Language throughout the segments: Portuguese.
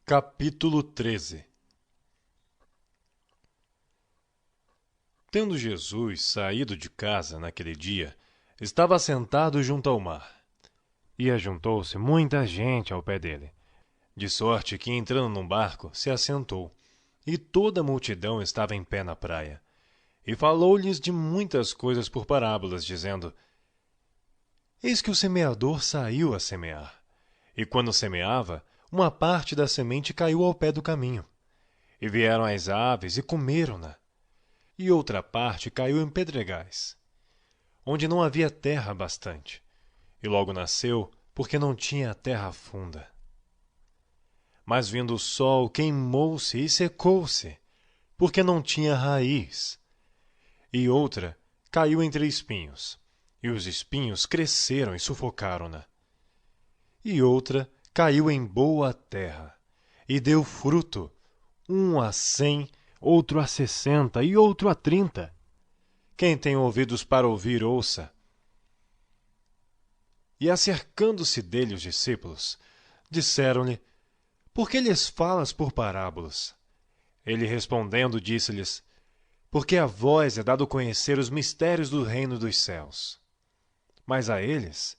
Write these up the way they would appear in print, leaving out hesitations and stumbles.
Capítulo 13. Tendo Jesus saído de casa naquele dia, estava sentado junto ao mar. E ajuntou-se muita gente ao pé dele, de sorte que, entrando num barco, se assentou, e toda a multidão estava em pé na praia. E falou-lhes de muitas coisas por parábolas, dizendo: Eis que o semeador saiu a semear. E quando semeava, uma parte da semente caiu ao pé do caminho. E vieram as aves e comeram-na. E outra parte caiu em pedregais, onde não havia terra bastante. E logo nasceu, porque não tinha terra funda. Mas vindo o sol, queimou-se e secou-se, porque não tinha raiz. E outra caiu entre espinhos, e os espinhos cresceram e sufocaram-na. E outra caiu em boa terra, e deu fruto, um a 100, outro a 60 e outro a 30. Quem tem ouvidos para ouvir, ouça. E acercando-se dele os discípulos, disseram-lhe: Por que lhes falas por parábolas? Ele respondendo disse-lhes: Porque a vós é dado conhecer os mistérios do reino dos céus. Mas a eles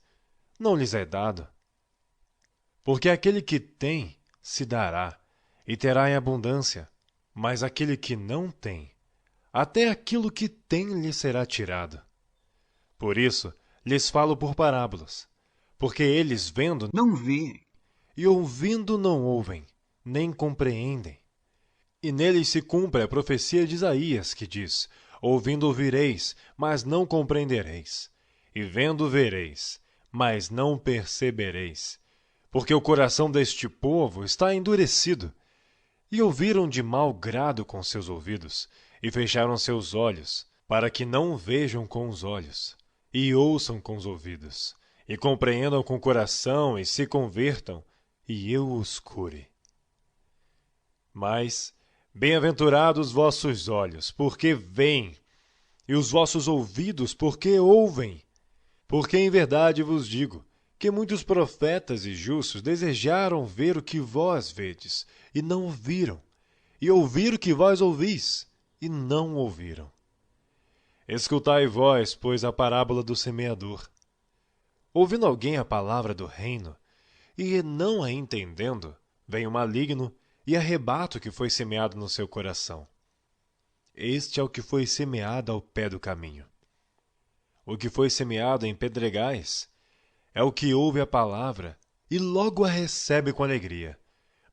não lhes é dado. Porque aquele que tem, se dará, e terá em abundância. Mas aquele que não tem, até aquilo que tem lhe será tirado. Por isso, lhes falo por parábolas, porque eles vendo não veem, e ouvindo não ouvem, nem compreendem. E neles se cumpre a profecia de Isaías, que diz: Ouvindo ouvireis, mas não compreendereis, e vendo vereis, mas não percebereis. Porque o coração deste povo está endurecido, e ouviram de mau grado com seus ouvidos, e fecharam seus olhos, para que não vejam com os olhos, e ouçam com os ouvidos, e compreendam com o coração, e se convertam, e eu os cure. Mas, bem-aventurados vossos olhos, porque veem, e os vossos ouvidos, porque ouvem. Porque em verdade vos digo, que muitos profetas e justos desejaram ver o que vós vedes, e não viram, e ouvir o que vós ouvis, e não ouviram. Escutai vós, pois, a parábola do semeador. Ouvindo alguém a palavra do reino, e não a entendendo, vem o maligno e arrebata o que foi semeado no seu coração. Este é o que foi semeado ao pé do caminho. O que foi semeado em pedregais é o que ouve a palavra e logo a recebe com alegria,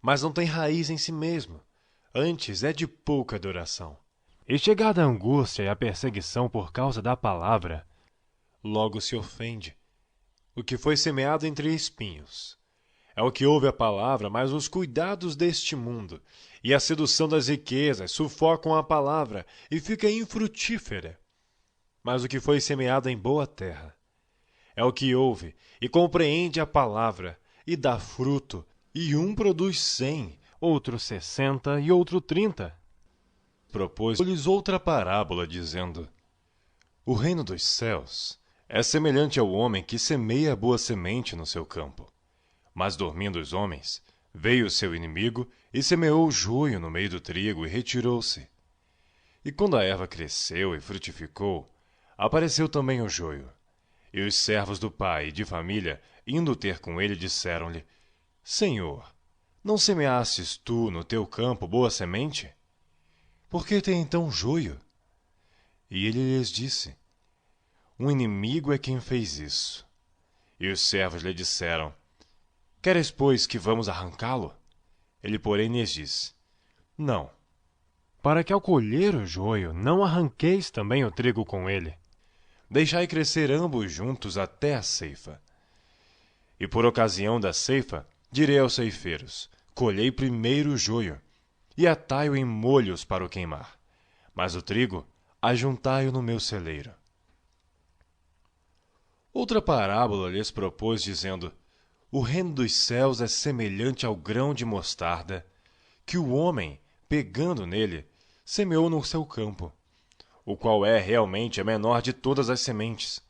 mas não tem raiz em si mesmo, antes é de pouca duração. E chegada a angústia e a perseguição por causa da palavra, logo se ofende. O que foi semeado entre espinhos é o que ouve a palavra, mas os cuidados deste mundo e a sedução das riquezas sufocam a palavra e fica infrutífera. Mas o que foi semeado em boa terra é o que ouve e compreende a palavra e dá fruto, e um produz 100, outro 60 e outro 30. Propôs-lhes outra parábola, dizendo: O reino dos céus é semelhante ao homem que semeia a boa semente no seu campo. Mas dormindo os homens, veio o seu inimigo e semeou o joio no meio do trigo e retirou-se. E quando a erva cresceu e frutificou, apareceu também o joio. E os servos do pai e de família, indo ter com ele, disseram-lhe: Senhor, não semeastes tu no teu campo boa semente? Por que tem então joio? E ele lhes disse: Um inimigo é quem fez isso. E os servos lhe disseram: Queres, pois, que vamos arrancá-lo? Ele, porém, lhes disse: Não, para que ao colher o joio não arranqueis também o trigo com ele. Deixai crescer ambos juntos até a ceifa. E por ocasião da ceifa, direi aos ceifeiros: Colhei primeiro o joio, e atai-o em molhos para o queimar, mas o trigo ajuntai-o no meu celeiro. Outra parábola lhes propôs, dizendo: O reino dos céus é semelhante ao grão de mostarda, que o homem, pegando nele, semeou no seu campo, o qual é realmente a menor de todas as sementes,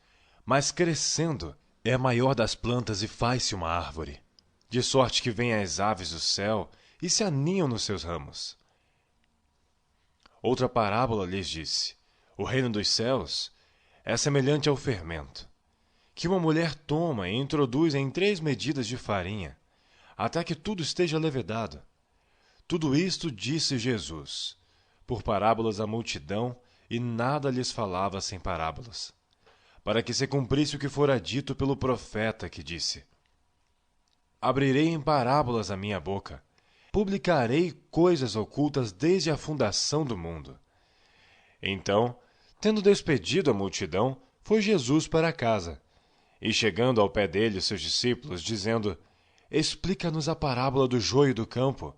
mas crescendo é a maior das plantas e faz-se uma árvore, de sorte que vêm as aves do céu e se aninham nos seus ramos. Outra parábola lhes disse: o reino dos céus é semelhante ao fermento, que uma mulher toma e introduz em 3 medidas de farinha, até que tudo esteja levedado. Tudo isto disse Jesus, por parábolas à multidão, e nada lhes falava sem parábolas, para que se cumprisse o que fora dito pelo profeta, que disse: abrirei em parábolas a minha boca, publicarei coisas ocultas desde a fundação do mundo. Então, tendo despedido a multidão, foi Jesus para casa, e chegando ao pé dele seus discípulos, dizendo: explica-nos a parábola do joio do campo.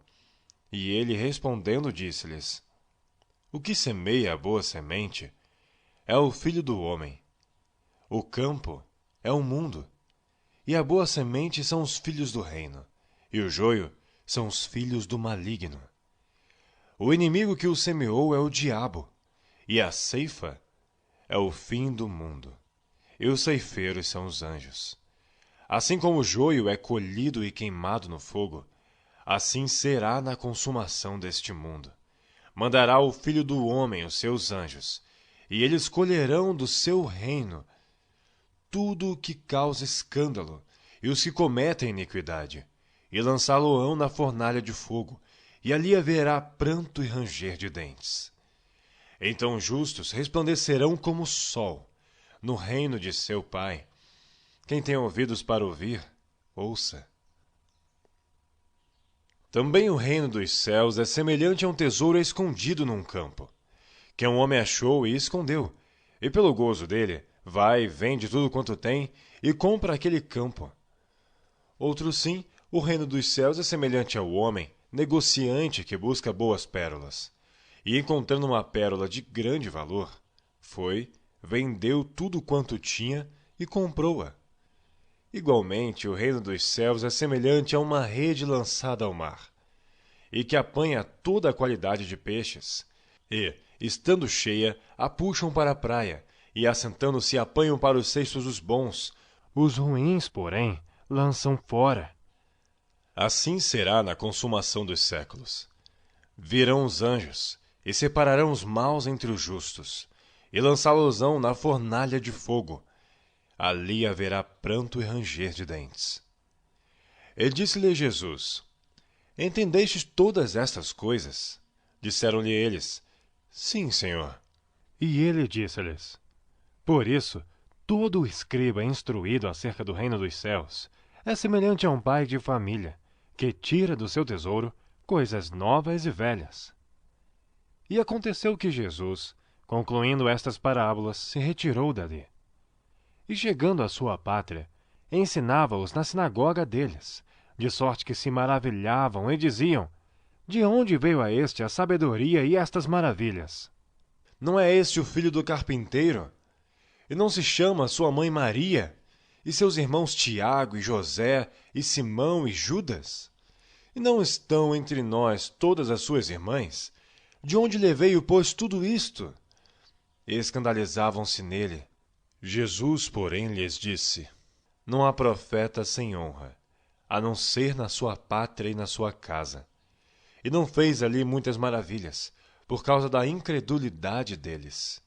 E ele, respondendo, disse-lhes: o que semeia a boa semente é o Filho do homem. O campo é o mundo, e a boa semente são os filhos do reino, e o joio são os filhos do maligno. O inimigo que o semeou é o diabo, e a ceifa é o fim do mundo, e os ceifeiros são os anjos. Assim como o joio é colhido e queimado no fogo, assim será na consumação deste mundo. Mandará o Filho do homem os seus anjos, e eles colherão do seu reino tudo o que causa escândalo e os que cometem iniquidade, e lançá-lo-ão na fornalha de fogo, e ali haverá pranto e ranger de dentes. Então os justos resplandecerão como o sol no reino de seu Pai. Quem tem ouvidos para ouvir, ouça. Também o reino dos céus é semelhante a um tesouro escondido num campo, que um homem achou e escondeu, e pelo gozo dele, vai, vende tudo quanto tem e compra aquele campo. Outro sim, o reino dos céus é semelhante ao homem, negociante que busca boas pérolas, e encontrando uma pérola de grande valor, foi, vendeu tudo quanto tinha e comprou-a. Igualmente, o reino dos céus é semelhante a uma rede lançada ao mar, e que apanha toda a qualidade de peixes, e, estando cheia, a puxam para a praia, e assentando-se apanham para os cestos dos bons. Os ruins, porém, lançam fora. Assim será na consumação dos séculos. Virão os anjos, e separarão os maus entre os justos, e lançá-los-ão na fornalha de fogo. Ali haverá pranto e ranger de dentes. E disse-lhe Jesus: entendestes todas estas coisas? Disseram-lhe eles: sim, Senhor. E ele disse-lhes: por isso, todo o escriba instruído acerca do reino dos céus é semelhante a um pai de família, que tira do seu tesouro coisas novas e velhas. E aconteceu que Jesus, concluindo estas parábolas, se retirou dali. E chegando à sua pátria, ensinava-os na sinagoga deles, de sorte que se maravilhavam e diziam: de onde veio a este a sabedoria e estas maravilhas? Não é este o filho do carpinteiro? E não se chama sua mãe Maria, e seus irmãos Tiago e José, e Simão e Judas? E não estão entre nós todas as suas irmãs? De onde lhe veio, pois, tudo isto? E escandalizavam-se nele. Jesus, porém, lhes disse: não há profeta sem honra, a não ser na sua pátria e na sua casa. E não fez ali muitas maravilhas, por causa da incredulidade deles.